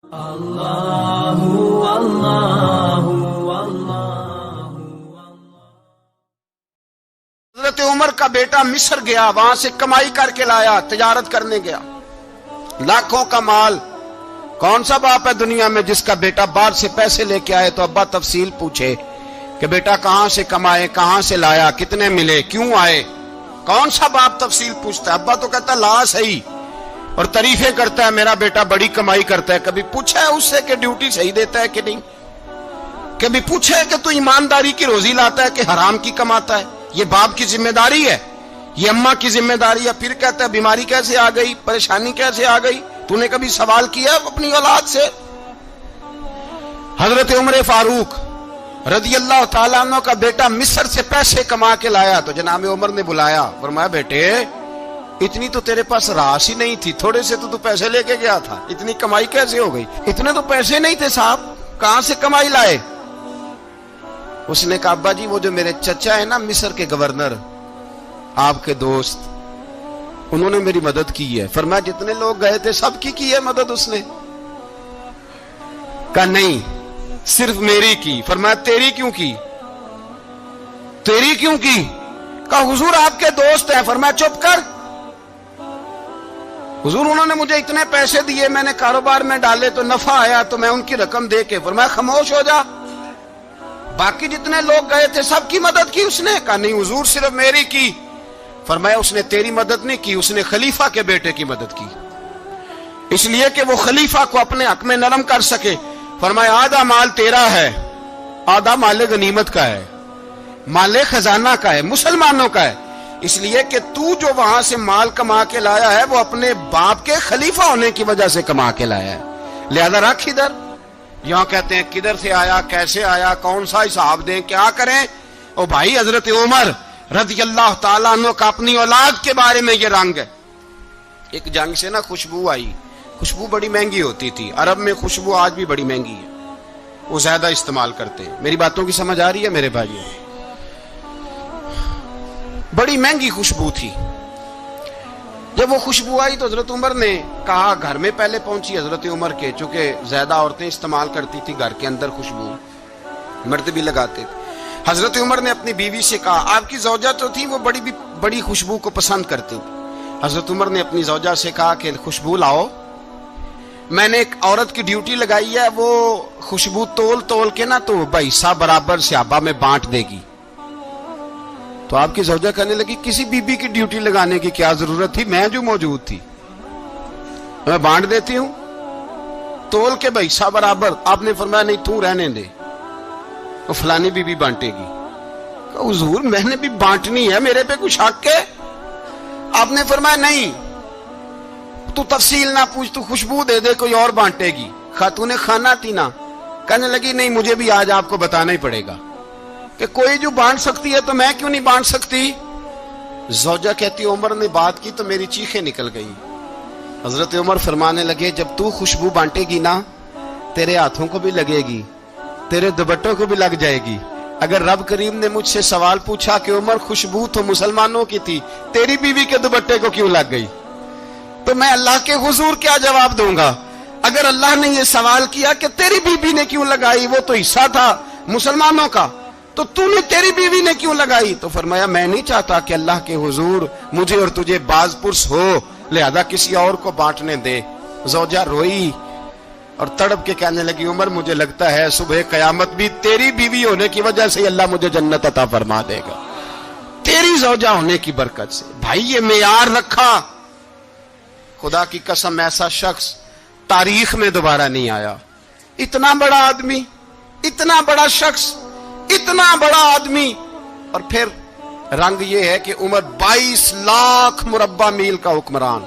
حضرت عمر کا بیٹا مصر گیا، وہاں سے کمائی کر کے لایا، تجارت کرنے گیا، لاکھوں کا مال۔ کون سا باپ ہے دنیا میں جس کا بیٹا باہر سے پیسے لے کے آئے تو ابا تفصیل پوچھے کہ بیٹا کہاں سے کمائے، کہاں سے لایا، کتنے ملے، کیوں آئے؟ کون سا باپ تفصیل پوچھتا ہے؟ ابا تو کہتا لا صحیح اور تعریفیں کرتا ہے، میرا بیٹا بڑی کمائی کرتا ہے۔ کبھی پوچھا ہے اس سے کہ ڈیوٹی صحیح دیتا ہے کہ نہیں؟ کبھی پوچھا ہے کہ تو ایمانداری کی روزی لاتا ہے کہ حرام کی کماتا ہے؟ یہ باپ کی ذمہ داری ہے، یہ اماں کی ذمہ داری ہے۔ پھر کہتا ہے بیماری کیسے آ گئی، پریشانی کیسے آ گئی؟ تو نے کبھی سوال کیا اپنی اولاد سے؟ حضرت عمر فاروق رضی اللہ تعالیٰ عنہ کا بیٹا مصر سے پیسے کما کے لایا تو جناب عمر نے بلایا، فرمایا بیٹے اتنی تو تیرے پاس راس ہی نہیں تھی، تھوڑے سے تو پیسے لے کے گیا تھا، اتنی کمائی کیسے ہو گئی؟ اتنے تو پیسے نہیں تھے صاحب، کہاں سے کمائی لائے؟ اس نے کہا ابا جی وہ جو میرے چچا ہے نا مصر کے گورنر، آپ کے دوست، انہوں نے میری مدد کی ہے۔ فرمایا جتنے لوگ گئے تھے سب کی ہے مدد اس نے؟ کہا نہیں صرف میری کی۔ فرمایا تیری کیوں کی؟ تیری کیوں کی؟ کہا حضور آپ کے دوست ہیں۔ فرمایا چپ کر، حضور انہوں نے مجھے اتنے پیسے دیے، میں نے کاروبار میں ڈالے تو نفع آیا تو میں ان کی رقم دے کے۔ فرمایا خاموش ہو جا، باقی جتنے لوگ گئے تھے سب کی مدد کی اس نے؟ کہا نہیں حضور صرف میری کی۔ فرمایا اس نے تیری مدد نہیں کی، اس نے خلیفہ کے بیٹے کی مدد کی، اس لیے کہ وہ خلیفہ کو اپنے حق میں نرم کر سکے۔ فرمایا آدھا مال تیرا ہے، آدھا مال غنیمت کا ہے، مال خزانہ کا ہے، مسلمانوں کا ہے، اس لیے کہ تو جو وہاں سے مال کما کے لایا ہے وہ اپنے باپ کے خلیفہ ہونے کی وجہ سے کما کے لایا ہے، لہذا رکھ ادھر۔ یہاں کہتے ہیں کدھر سے آیا، کیسے آیا، کون سا حساب دیں، کیا کریں؟ او بھائی حضرت عمر رضی اللہ تعالیٰ عنہ کا اپنی اولاد کے بارے میں یہ رنگ ہے۔ ایک جنگ سے نا خوشبو آئی، خوشبو بڑی مہنگی ہوتی تھی، عرب میں خوشبو آج بھی بڑی مہنگی ہے، وہ زیادہ استعمال کرتے ہیں۔ میری باتوں کی سمجھ آ رہی ہے میرے بھائیوں؟ بڑی مہنگی خوشبو تھی۔ جب وہ خوشبو آئی تو حضرت عمر نے کہا، گھر میں پہلے پہنچی حضرت عمر کے، چونکہ زیادہ عورتیں استعمال کرتی تھی گھر کے اندر خوشبو، مرد بھی لگاتے تھے۔ حضرت عمر نے اپنی بیوی سے کہا، آپ کی زوجہ تو تھی وہ بڑی خوشبو کو پسند کرتی تھی۔ حضرت عمر نے اپنی زوجہ سے کہا کہ خوشبو لاؤ، میں نے ایک عورت کی ڈیوٹی لگائی ہے، وہ خوشبو تول کے نا تو حصہ برابر صحابہ میں بانٹ دے گی۔ تو آپ کی زوجہ کہنے لگی کسی بی بی کی ڈیوٹی لگانے کی کیا ضرورت تھی، میں جو موجود تھی میں بانٹ دیتی ہوں تول کے حصہ برابر۔ آپ نے فرمایا نہیں تو رہنے دے، وہ فلانی بی بی بانٹے گی۔ حضور میں نے بھی بانٹنی ہے، میرے پہ کچھ حق ہے؟ آپ نے فرمایا نہیں، تو تفصیل نہ پوچھ، تو خوشبو دے دے، کوئی اور بانٹے گی۔ خاتون خانہ تھی نا، کہنے لگی نہیں مجھے بھی آج آپ کو بتانا ہی پڑے گا کہ کوئی جو بانٹ سکتی ہے تو میں کیوں نہیں بانٹ سکتی؟ زوجہ کہتی عمر نے بات کی تو میری چیخیں نکل گئی۔ حضرت عمر فرمانے لگے جب تو خوشبو بانٹے گی نا تیرے ہاتھوں کو بھی لگے گی، تیرے دوپٹوں کو بھی لگ جائے گی۔ اگر رب کریم نے مجھ سے سوال پوچھا کہ عمر خوشبو تو مسلمانوں کی تھی، تیری بیوی کے دوپٹے کو کیوں لگ گئی، تو میں اللہ کے حضور کیا جواب دوں گا؟ اگر اللہ نے یہ سوال کیا کہ تیری بیوی نے کیوں لگائی، وہ تو حصہ تھا مسلمانوں کا، تو نے تیری بیوی نے کیوں لگائی؟ تو فرمایا میں نہیں چاہتا کہ اللہ کے حضور مجھے اور تجھے باز پرس ہو، لہذا کسی اور کو بانٹنے دے۔ زوجہ روئی اور تڑپ کے کہنے لگی عمر مجھے لگتا ہے صبح قیامت بھی تیری بیوی ہونے کی وجہ سے اللہ مجھے جنت عطا فرما دے گا، تیری زوجہ ہونے کی برکت سے۔ بھائی یہ معیار رکھا، خدا کی قسم ایسا شخص تاریخ میں دوبارہ نہیں آیا۔ اتنا بڑا آدمی، اتنا بڑا شخص، اتنا بڑا آدمی، اور پھر رنگ یہ ہے کہ عمر 22 لاکھ مربع میل کا حکمران،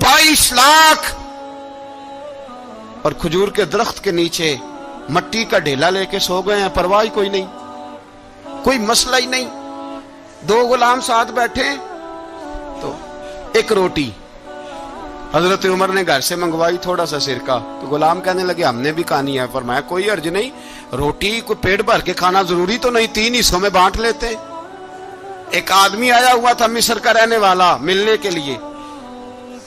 22 لاکھ، اور کھجور کے درخت کے نیچے مٹی کا ڈھیلا لے کے سو گئے ہیں، پرواہ کوئی نہیں، کوئی مسئلہ ہی نہیں۔ دو غلام ساتھ بیٹھے تو ایک روٹی حضرت عمر نے گھر سے منگوائی، تھوڑا سا سرکہ، تو غلام کہنے لگے ہم نے بھی کھانی ہے۔ فرمایا کوئی حرج نہیں، روٹی کو پیٹ بھر کے کھانا ضروری تو نہیں، 3 حصوں میں بانٹ لیتے۔ ایک آدمی آیا ہوا تھا مصر کا رہنے والا ملنے کے لیے،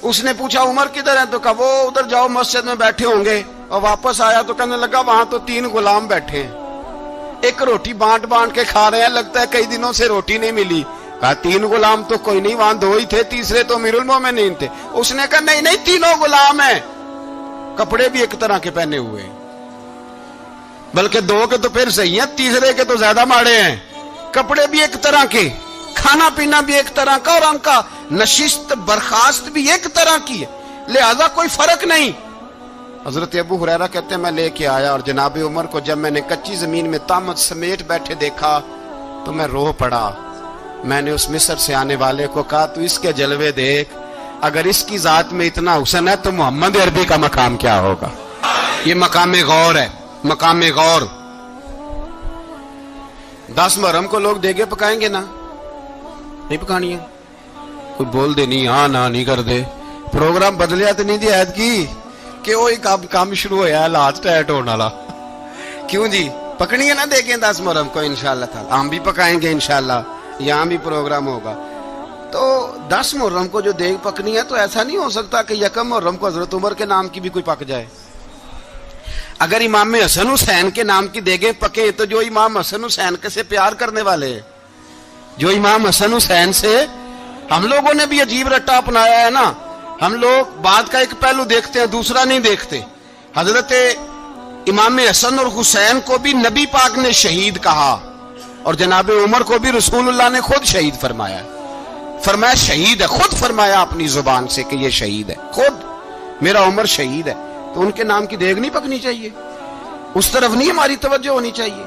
اس نے پوچھا عمر کدھر ہے؟ تو کہا وہ ادھر جاؤ مسجد میں بیٹھے ہوں گے. اور واپس آیا تو کہنے لگا وہاں تو 3 غلام بیٹھے ہیں, ایک روٹی بانٹ بانٹ کے کھا رہے ہیں, لگتا ہے کئی دنوں سے روٹی نہیں ملی. کہا 3 غلام تو کوئی نہیں, وہاں 2 ہی تھے, تیسرے تو امیر المومنین تھے. اس نے کہا نہیں 3 غلام ہیں, کپڑے بھی ایک طرح کے پہنے ہوئے, بلکہ 2 کے تو پھر صحیح ہیں, تیسرے کے تو زیادہ ماڑے ہیں. کپڑے بھی ایک طرح کے, کھانا پینا بھی ایک طرح کا, اور ان کا نشست برخاست بھی ایک طرح کی ہے, لہذا کوئی فرق نہیں. حضرت ابو ہریرہ کہتے ہیں میں لے کے آیا, اور جناب عمر کو جب میں نے کچی زمین میں تامت سمیٹ بیٹھے دیکھا تو میں رو پڑا. میں نے اس مصر سے آنے والے کو کہا تو اس کے جلوے دیکھ, اگر اس کی ذات میں اتنا حسن ہے تو محمد عربی کا مقام کیا ہوگا. یہ مقام غور ہے, مقام غور. 10 محرم کو لوگ دیگے پکائیں گے نا, نہیں پکانی ہے, کوئی بول دے نہیں ہاں نہ نہیں کر دے. پروگرام بدلیا تو نہیں دی عید کی کہ وہی کام شروع ہوا ہے لاسٹ ٹائٹ ہونے والا. کیوں جی, پکنی ہے نا دیگیں 10 محرم کو انشاءاللہ تعالی, ہم بھی پکائیں گے انشاءاللہ, یہاں بھی پروگرام ہوگا. تو 10 محرم کو جو دیگ پکنی ہے تو ایسا نہیں ہو سکتا کہ 1 محرم کو حضرت عمر کے نام کی بھی کوئی پک جائے. اگر امام حسن حسین کے نام کی دیگیں پکیں تو جو امام حسن حسین کے سے پیار کرنے والے, جو امام حسن حسین سے, ہم لوگوں نے بھی عجیب رٹا اپنایا ہے نا. ہم لوگ بات کا ایک پہلو دیکھتے ہیں, دوسرا نہیں دیکھتے. حضرت امام حسن اور حسین کو بھی نبی پاک نے شہید کہا, اور جناب عمر کو بھی رسول اللہ نے خود شہید فرمایا. فرمایا شہید ہے, خود فرمایا اپنی زبان سے کہ یہ شہید ہے, خود میرا عمر شہید ہے. تو ان کے نام کی دیگ نہیں پکنی چاہیے, اس طرف نہیں ہماری توجہ ہونی چاہیے.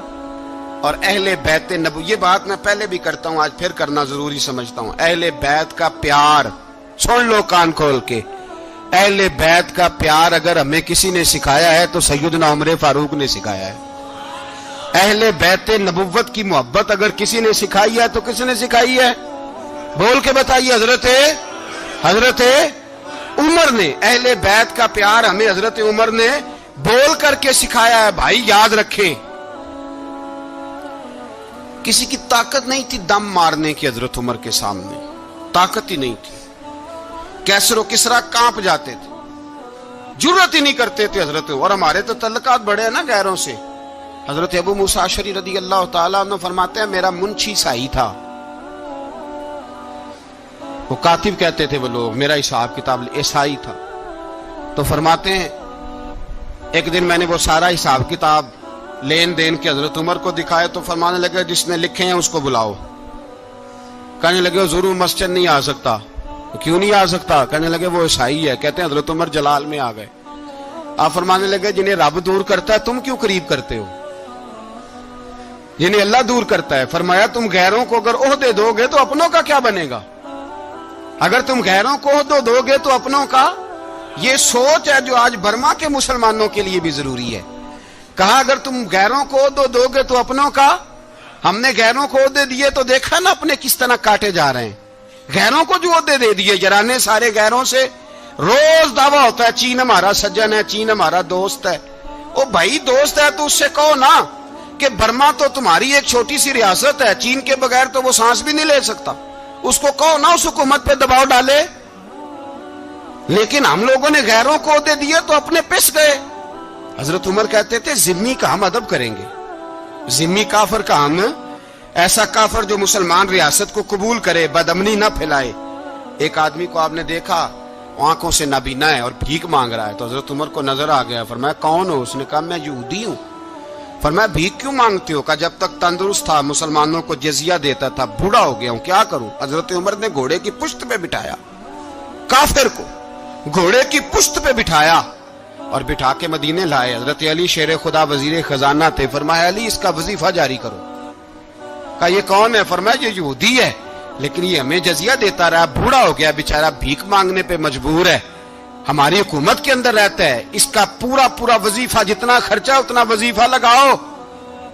اور اہل بیت نبو, یہ بات میں پہلے بھی کرتا ہوں, آج پھر کرنا ضروری سمجھتا ہوں. اہل بیت کا پیار, سن لو کان کھول کے, اہل بیت کا پیار اگر ہمیں کسی نے سکھایا ہے تو سیدنا عمر فاروق نے سکھایا ہے. اہل بیت نبوت کی محبت اگر کسی نے سکھائی ہے تو کس نے سکھائی ہے؟ بول کے بتائیے. حضرت عمر نے. اہل بیت کا پیار ہمیں حضرت عمر نے بول کر کے سکھایا ہے. بھائی یاد رکھیں, کسی کی طاقت نہیں تھی دم مارنے کی حضرت عمر کے سامنے, طاقت ہی نہیں تھی. کیسر و کسرا کانپ جاتے تھے, جرت ہی نہیں کرتے تھے حضرت. اور ہمارے تو تعلقات بڑے ہیں نا غیروں سے. حضرت ابو موسیٰ اشعری رضی اللہ تعالیٰ عنہ فرماتے ہیں میرا منشی سائی تھا, وہ کاتب کہتے تھے وہ لوگ, میرا حساب کتاب عیسائی تھا. تو فرماتے ہیں ایک دن میں نے وہ سارا حساب کتاب لین دین کے حضرت عمر کو دکھائے تو فرمانے لگے جس نے لکھے ہیں اس کو بلاؤ. کہنے لگے وہ ضرور مسجد نہیں آ سکتا. کیوں نہیں آ سکتا؟ کہنے لگے وہ عیسائی ہے. کہتے ہیں حضرت عمر جلال میں آ گئے. آپ فرمانے لگے جنہیں رب دور کرتا ہے تم کیوں قریب کرتے ہو؟ جنہیں اللہ دور کرتا ہے. فرمایا تم غیروں کو اگر عہدے دو گے تو اپنوں کا کیا بنے گا؟ اگر تم غیروں کو عہدے دو گے تو اپنوں کا. یہ سوچ ہے جو آج برما کے مسلمانوں کے لیے بھی ضروری ہے. کہا اگر تم غیروں کو عہدے دو گے تو اپنوں کا. ہم نے غیروں کو عہدے دیے تو دیکھا نا اپنے کس طرح کاٹے جا رہے ہیں. غیروں کو جو عہدے دے دیے جرانے سارے غیروں سے, روز دعویٰ ہوتا ہے چین ہمارا سجن ہے, چین ہمارا دوست ہے. او بھائی دوست ہے تو اس سے کہو نا کہ برما تو تمہاری ایک چھوٹی سی ریاست ہے, چین کے بغیر تو وہ سانس بھی نہیں لے سکتا. اس کو کہو نا اس حکومت پہ دباؤ ڈالے. لیکن ہم لوگوں نے غیروں کو عہدے دیے تو اپنے پس گئے. حضرت عمر کہتے تھے ذمی کا ہم ادب کریں گے, ذمی کافر کا ہم, ایسا کافر جو مسلمان ریاست کو قبول کرے, بدامنی نہ پھیلائے. ایک آدمی کو آپ نے دیکھا آنکھوں سے نابینا ہے اور بھیک مانگ رہا ہے, تو حضرت عمر کو نظر آ گیا. فرمایا کون ہو؟ اس نے کہا میں یہودی ہوں. فرمایا بھیک کیوں مانگتے ہو؟ کہا جب تک تندرست تھا مسلمانوں کو جزیہ دیتا تھا, بوڑھا ہو گیا ہوں کیا کروں. حضرت عمر نے گھوڑے کی پشت پہ بٹھایا, کافر کو گھوڑے کی پشت پہ بٹھایا اور بٹھا کے مدینے لائے. حضرت علی شیر خدا وزیر خزانہ تھے. فرمایا علی اس کا وظیفہ جاری کرو. کہا یہ کون ہے؟ فرمایا یہ یہودی ہے لیکن یہ ہمیں جزیہ دیتا رہا, بوڑھا ہو گیا بیچارہ, بھیک مانگنے پہ مجبور ہے, ہماری حکومت کے اندر رہتا ہے, اس کا پورا وظیفہ جتنا خرچہ اتنا وظیفہ لگاؤ.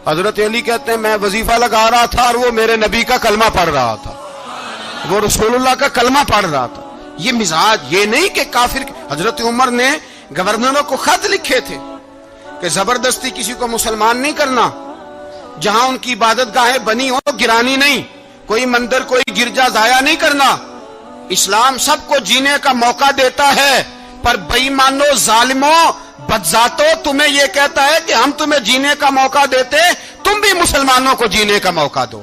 حضرت علی کہتے ہیں میں وظیفہ لگا رہا تھا اور وہ میرے نبی کا کلمہ پڑھ رہا تھا, وہ رسول اللہ کا کلمہ پڑھ رہا تھا. یہ مزاج, یہ نہیں کہ کافر. حضرت عمر نے گورنروں کو خط لکھے تھے کہ زبردستی کسی کو مسلمان نہیں کرنا, جہاں ان کی عبادت گاہیں بنی ہو گرانی نہیں, کوئی مندر کوئی گرجا ضائع نہیں کرنا. اسلام سب کو جینے کا موقع دیتا ہے، پر بےایمانوں، ظالموں، بدذاتوں، تمہیں یہ کہتا ہے کہ ہم تمہیں جینے کا موقع دیتے، تم بھی مسلمانوں کو جینے کا موقع دو۔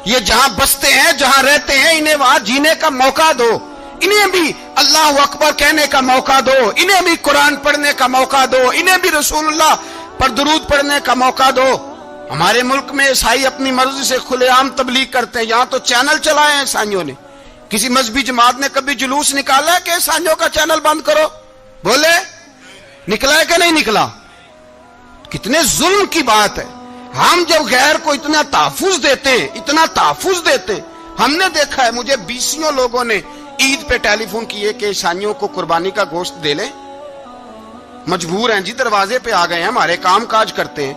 یہ جہاں بستے ہیں، جہاں رہتے ہیں، انہیں وہاں جینے کا موقع دو، انہیں بھی اللہ اکبر کہنے کا موقع دو، انہیں بھی قرآن پڑھنے کا موقع دو، انہیں بھی رسول اللہ پر درود پڑھنے کا موقع دو۔ ہمارے ملک میں عیسائی اپنی مرضی سے کھلے عام تبلیغ کرتے ہیں، یہاں تو چینل چلائے ہیں عیسائیوں نے۔ کسی مذہبی جماعت نے کبھی جلوس نکالا ہے کہ عیسائیوں کا چینل بند کرو؟ بولے نکلا ہے کہ نہیں نکلا؟ کتنے ظلم کی بات ہے۔ ہم جب غیر کو اتنا تحفظ دیتے ہیں، اتنا تحفظ دیتے ہیں، ہم نے دیکھا ہے، مجھے بیسیوں لوگوں نے عید پہ ٹیلی فون کیے کہ عیسائیوں کو قربانی کا گوشت دے لیں، مجبور ہیں جی، دروازے پہ آ گئے ہیں، ہمارے کام کاج کرتے ہیں۔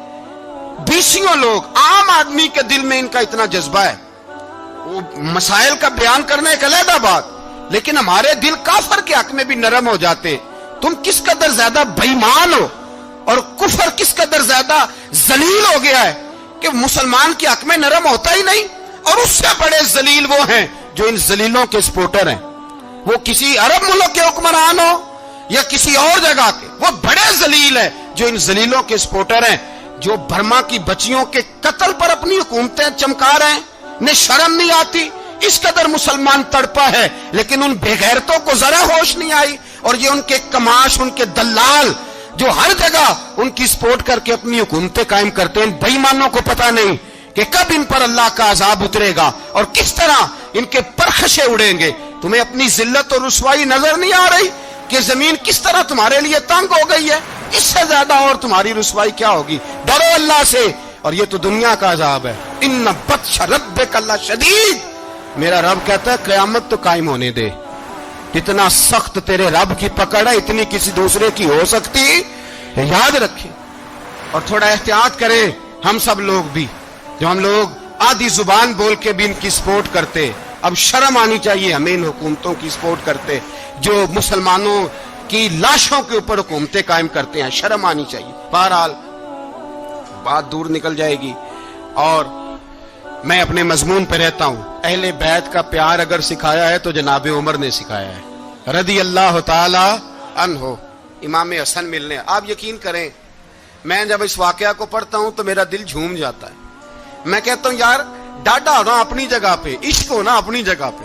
بیسیوں لوگ، عام آدمی کے دل میں ان کا اتنا جذبہ ہے، وہ مسائل کا بیان کرنا ایک علیحدہ بات، لیکن ہمارے دل کافر کے حق میں بھی نرم ہو جاتے ہیں۔ تم کس قدر زیادہ بے ایمان ہو، اور کفر کس قدر زیادہ ذلیل ہو گیا ہے کہ مسلمان کے حق میں نرم ہوتا ہی نہیں۔ اور اس سے بڑے ذلیل وہ ہیں جو ان ذلیلوں کے سپورٹر ہیں، وہ کسی عرب ملک کے حکمران ہو یا کسی اور جگہ کے، وہ بڑے ذلیل ہیں جو ان ذلیلوں کے سپورٹر ہیں، جو برما کی بچیوں کے قتل پر اپنی حکومتیں چمکا رہے ہیں، انہیں شرم نہیں آتی۔ اس قدر مسلمان تڑپا ہے، لیکن ان بے غیرتوں کو ذرا ہوش نہیں آئی، اور یہ ان کے کماش، ان کے دلال جو ہر جگہ ان کی سپورٹ کر کے اپنی حکومتیں قائم کرتے ہیں، ان بے ایمانوں کو پتہ نہیں کہ کب ان پر اللہ کا عذاب اترے گا اور کس طرح ان کے پرخشے اڑیں گے۔ تمہیں اپنی ذلت اور رسوائی نظر نہیں آ رہی کہ زمین کس طرح تمہارے لیے تنگ ہو گئی ہے؟ اس سے زیادہ اور تمہاری رسوائی کیا ہوگی؟ ڈرو اللہ سے، اور یہ تو دنیا کا عذاب ہے۔ ان بطش ربک لشدید، میرا رب کہتا ہے قیامت تو قائم ہونے دے، اتنا سخت تیرے رب کی پکڑ ہے، اتنی کسی دوسرے کی ہو سکتی؟ یاد رکھیں اور تھوڑا احتیاط کریں ہم سب لوگ بھی، جو ہم لوگ آدھی زبان بول کے بھی ان کی سپورٹ کرتے۔ اب شرم آنی چاہیے ہمیں ان حکومتوں کی سپورٹ کرتے جو مسلمانوں کی لاشوں کے اوپر حکومتیں قائم کرتے ہیں، شرم آنی چاہیے۔ بہرحال بات دور نکل جائے گی، اور میں اپنے مضمون پہ رہتا ہوں۔ اہل بیت کا پیار اگر سکھایا ہے تو جناب عمر نے سکھایا ہے رضی اللہ تعالی عنہ، امام حسن ملنے۔ آپ یقین کریں، میں جب اس واقعہ کو پڑھتا ہوں تو میرا دل جھوم جاتا ہے۔ میں کہتا ہوں یار، ڈاڈا ہونا اپنی جگہ پہ، عشق ہونا اپنی جگہ پہ،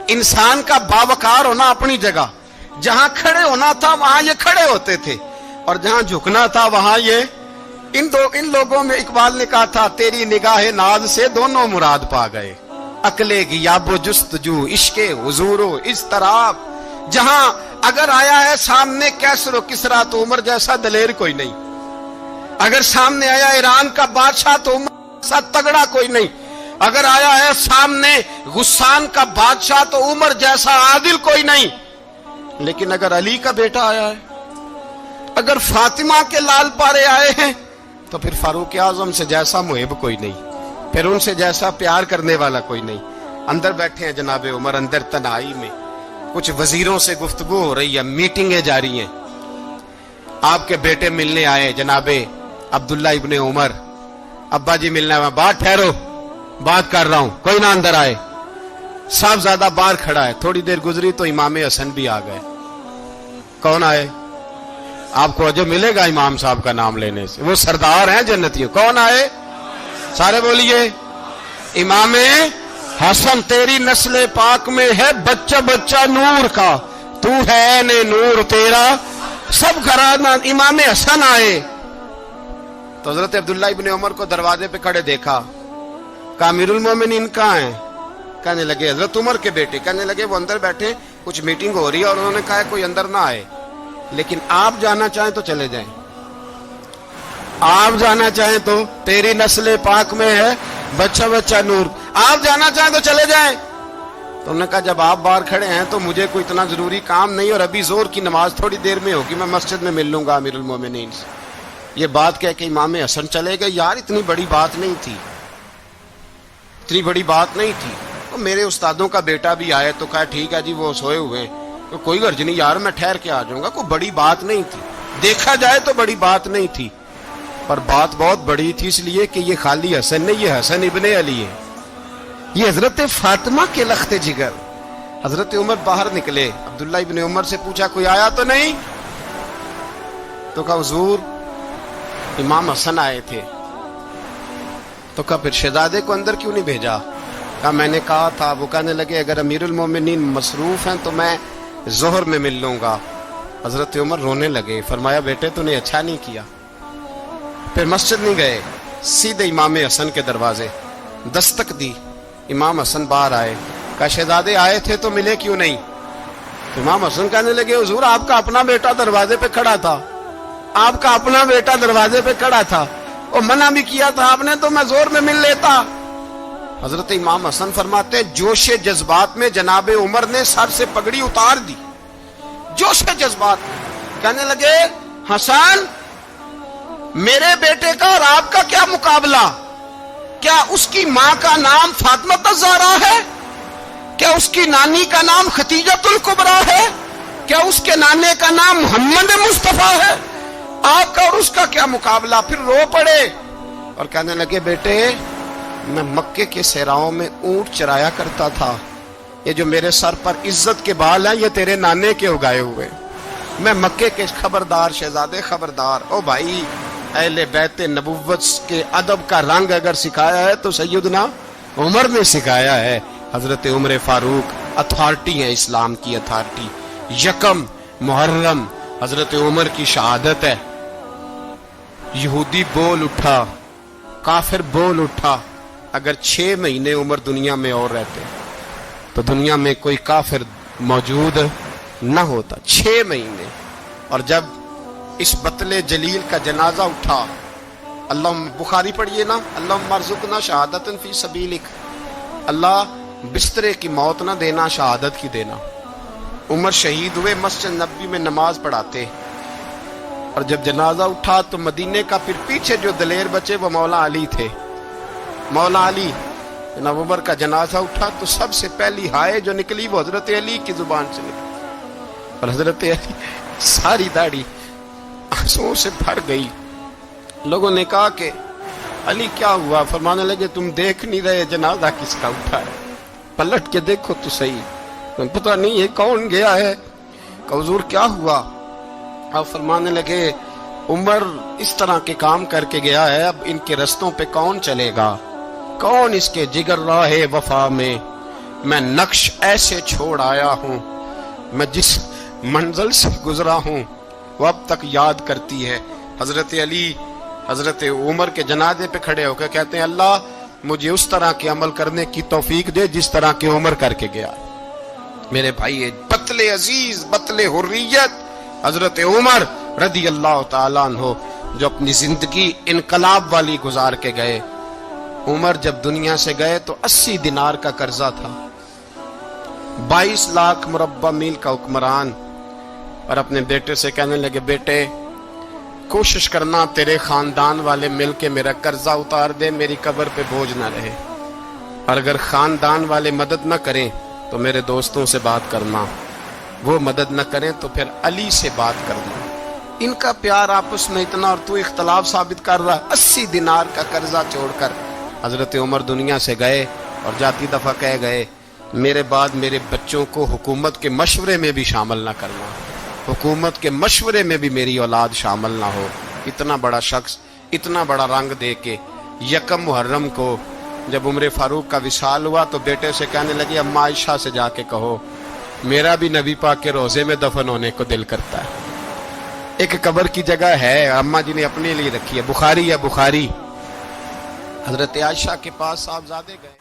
انسان کا باوقار ہونا اپنی جگہ، جہاں کھڑے ہونا تھا وہاں یہ کھڑے ہوتے تھے، اور جہاں جھکنا تھا وہاں یہ ان لوگوں میں اقبال نے کہا تھا، تیری نگاہ ناز سے دونوں مراد پا گئے، عقلِ غیاب و جستجو، عشق حضور و اضطراب۔ جہاں اگر آیا ہے سامنے کیسر و کسرا تو عمر جیسا دلیر کوئی نہیں، اگر سامنے آیا ایران کا بادشاہ تو عمر جیسا تگڑا کوئی نہیں، اگر آیا ہے سامنے غسان کا بادشاہ تو عمر جیسا عادل کوئی نہیں، لیکن اگر علی کا بیٹا آیا ہے، اگر فاطمہ کے لال پارے آئے ہیں، تو پھر فاروق اعظم سے جیسا محب کوئی نہیں، پھر ان سے جیسا پیار کرنے والا کوئی نہیں۔ اندر بیٹھے ہیں جناب عمر، اندر تنہائی میں کچھ وزیروں سے گفتگو ہو رہی ہے، میٹنگیں جاری ہیں۔ آپ کے بیٹے ملنے آئے جناب عبداللہ ابن عمر، ابا جی ملنا ہے، بات ٹھہرو، بات کر رہا ہوں، کوئی نہ اندر آئے۔ صاحب زیادہ باہر کھڑا ہے، تھوڑی دیر گزری تو امام حسن بھی آ گئے۔ کون آئے؟ آپ کو جو ملے گا امام صاحب کا نام لینے سے، وہ سردار ہیں جنتیوں۔ کون آئے؟ سارے بولیے، امام حسن، تیری نسل پاک میں ہے بچہ بچہ نور کا، تو ہے نور تیرا سب گھرانہ۔ امام حسن آئے تو حضرت عبداللہ ابن عمر کو دروازے پہ کھڑے دیکھا، کہا امیر المومنین کہاں ہیں؟ کہنے لگے حضرت عمر کے بیٹے۔ کہنے لگے وہ اندر بیٹھے، کچھ میٹنگ ہو رہی ہے، اور انہوں نے کہا کوئی اندر نہ آئے، لیکن آپ جانا چاہیں تو چلے جائیں، آپ جانا چاہیں تو، تیری نسل پاک میں ہے بچہ بچہ نور، آپ جانا چاہیں تو چلے جائیں۔ تو انہوں نے کہا جب آپ باہر کھڑے ہیں تو مجھے کوئی اتنا ضروری کام نہیں، اور ابھی زور کی نماز تھوڑی دیر میں ہوگی، میں مسجد میں مل لوں گا امیر المومنین سے۔ یہ بات کہہ کے امام حسن چلے گئے۔ یار اتنی بڑی بات نہیں تھی، اتنی بڑی بات نہیں تھی۔ تو میرے استادوں کا بیٹا بھی آئے تو کہا ٹھیک ہے جی، وہ سوئے ہوئے ہیں، تو کوئی غرض نہیں یار، میں ٹھہر کے آ جاؤں گا، کوئی بڑی بات نہیں تھی، دیکھا جائے تو بڑی بات نہیں تھی، پر بات بہت بڑی تھی، اس لیے کہ یہ خالی حسن نہیں، یہ حسن ابن علی ہے، یہ حضرت فاطمہ کے لخت جگر، حضرت عمر باہر نکلے, عبداللہ ابن عمر سے پوچھا کوئی آیا تو نہیں؟ تو کہا حضور امام حسن آئے تھے. تو کہا پھر شہزادے کو اندر کیوں نہیں بھیجا؟ کہا میں نے کہا تھا. وہ کہنے لگے اگر امیر المومنین مصروف ہیں تو میں ظہر میں مل لوں گا. حضرت عمر رونے لگے, فرمایا بیٹے تو نے اچھا نہیں کیا. پھر مسجد نہیں گئے, سیدھے امام حسن کے دروازے دستک دی. امام حسن باہر آئے, کہا شہزادے آئے تھے تو ملے کیوں نہیں؟ تو امام حسن کہنے لگے حضور آپ کا اپنا بیٹا دروازے پہ کھڑا تھا, آپ کا اپنا بیٹا دروازے پہ کھڑا تھا, اور منع بھی کیا تھا آپ نے تو میں زور میں مل لیتا. حضرت امام حسن فرماتے ہیں جوش جذبات میں جناب عمر نے سر سے پگڑی اتار دی. جوش جذبات میں کہنے لگے حسن میرے بیٹے کا اور آپ کا کیا مقابلہ؟ کیا اس کی ماں کا نام فاطمہ الزہرا ہے؟ کیا اس کی نانی کا نام خدیجۃ الکبریٰ ہے؟ کیا اس کے نانے کا نام محمد مصطفیٰ ہے؟ آپ کا اور اس کا کیا مقابلہ؟ پھر رو پڑے اور کہنے لگے بیٹے میں مکے کے صحراؤں میں اونٹ چرایا کرتا تھا, یہ جو میرے سر پر عزت کے بال ہیں یہ تیرے نانے کے اگائے ہوئے. میں مکے کے خبردار شہزادے خبردار. او بھائی اہل بیت نبوت کے ادب کا رنگ اگر سکھایا ہے تو سیدنا عمر نے سکھایا ہے. حضرت عمر فاروق اتھارٹی ہیں, اسلام کی اتھارٹی. یکم محرم حضرت عمر کی شہادت ہے. یہودی بول اٹھا, کافر بول اٹھا. اگر 6 مہینے عمر دنیا میں اور رہتے تو دنیا میں کوئی کافر موجود نہ ہوتا. 6 مہینے. اور جب اس بطل جلیل کا جنازہ اٹھا, اللہ بخاری پڑھیے نا, اللہم ارزقنا شہادت فی سبیلک, اللہ بسترے کی موت نہ دینا شہادت کی دینا. عمر شہید ہوئے, مسجد نبوی میں نماز پڑھاتے, اور جب جنازہ اٹھا تو مدینے کا پھر پیچھے جو دلیر بچے وہ مولا علی تھے. مولا علی جناب عمر کا جنازہ اٹھا تو سب سے پہلی ہائے جو نکلی وہ حضرت علی کی زبان سے نکلی, اور حضرت علی ساری داڑھی آنسوؤں سے بھر گئی. لوگوں نے کہا کہ علی کیا ہوا؟ فرمانے لگے تم دیکھ نہیں رہے جنازہ کس کا اٹھا ہے, پلٹ کے دیکھو تو صحیح, پتہ نہیں یہ کون گیا ہے. کہ حضور کیا ہوا؟ آپ فرمانے لگے عمر اس طرح کے کام کر کے گیا ہے, اب ان کے رستوں پہ کون چلے گا؟ کون اس کے جگر راہ وفا میں؟ میں نقش ایسے چھوڑ آیا ہوں, میں جس منزل سے گزرا ہوں وہ اب تک یاد کرتی ہے. حضرت علی حضرت عمر کے جنازے پہ کھڑے ہو کے کہتے ہیں اللہ مجھے اس طرح کے عمل کرنے کی توفیق دے جس طرح کے عمر کر کے گیا. میرے بھائی بطل عزیز, بطل حریت حضرت عمر رضی اللہ تعالیٰ عنہ جو اپنی زندگی انقلاب والی گزار کے گئے. عمر جب دنیا سے گئے تو 80 دینار کا قرضہ تھا, 22 لاکھ مربع میل کا حکمران. اور اپنے بیٹے سے کہنے لگے بیٹے کوشش کرنا تیرے خاندان والے مل کے میرا قرضہ اتار دے, میری قبر پہ بوجھ نہ رہے. اور اگر خاندان والے مدد نہ کریں تو میرے دوستوں سے بات کرنا, وہ مدد نہ کریں تو پھر علی سے بات کرنا. ان کا پیار آپس میں اتنا, اور تو اختلاف ثابت کر رہا. 80 دینار کا قرضہ چھوڑ کر حضرت عمر دنیا سے گئے, اور جاتی دفعہ کہہ گئے میرے بعد میرے بچوں کو حکومت کے مشورے میں بھی شامل نہ کرنا, حکومت کے مشورے میں بھی میری اولاد شامل نہ ہو. اتنا بڑا شخص اتنا بڑا رنگ دے کے یکم محرم کو جب عمر فاروق کا وصال ہوا تو بیٹے سے کہنے لگے اماں عائشہ سے جا کے کہو میرا بھی نبی پاک کے روزے میں دفن ہونے کو دل کرتا ہے. ایک قبر کی جگہ ہے اماں جی نے اپنے لیے رکھی ہے, بخاری ہے بخاری. حضرت عائشہ کے پاس صاحبزادے گئے.